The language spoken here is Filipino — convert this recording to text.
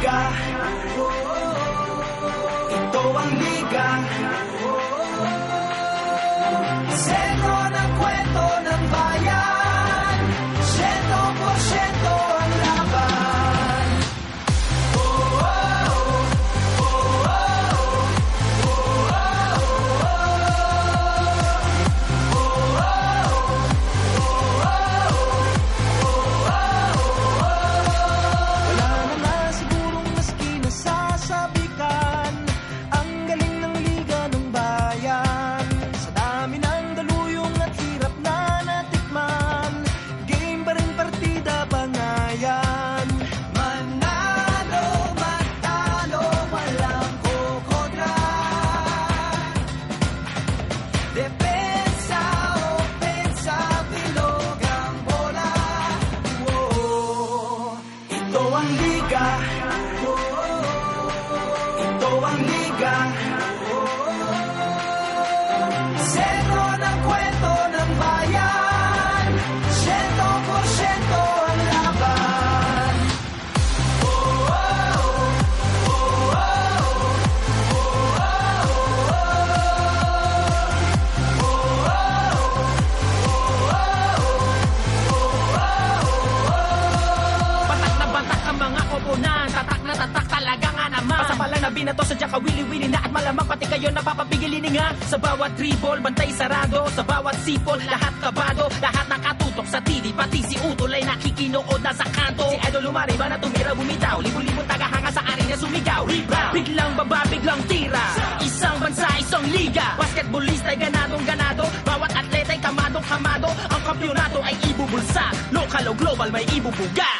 liga. Ito ang liga. Sentro ng kwento ng bayan. 100% ang laban. Wala na nga sigurong maski nasasabikan. Ang galing ng liga ng bayan. Sa dami ng daluyong at hirap na natikman, game pa rin partida bangayan. Manalo, matalo, walang kokontra. Depensa, opensa, bilog ang bola. Ito ang liga. Ito ang liga. Sentro ng kwento ng bayan. 100% ang laban. Batak na batak ang mga koponan. Tatak na tatak talaga nga naman. Pasapalang na binato sa dyan kawili-wili na. At malamang pati kayo napapapigilin nga. Sa bawat dribble, bantay sarado. Sa bawat sipol, lahat kabado. Lahat nakatutok sa TV. Pati si Utol ay nakikinood na sa kanto. Si Idol lumariba na tumira bumitaw. Libo-libong tagahanga sa arena sumigaw. Rebound, biglang baba, biglang tira. Isang bansa, isang liga. Basketballista ay ganadong ganado. Bawat atleta ay kamadong kamado. Ang kampyonato ay ibubulsa. Lokal o global may ibubuga.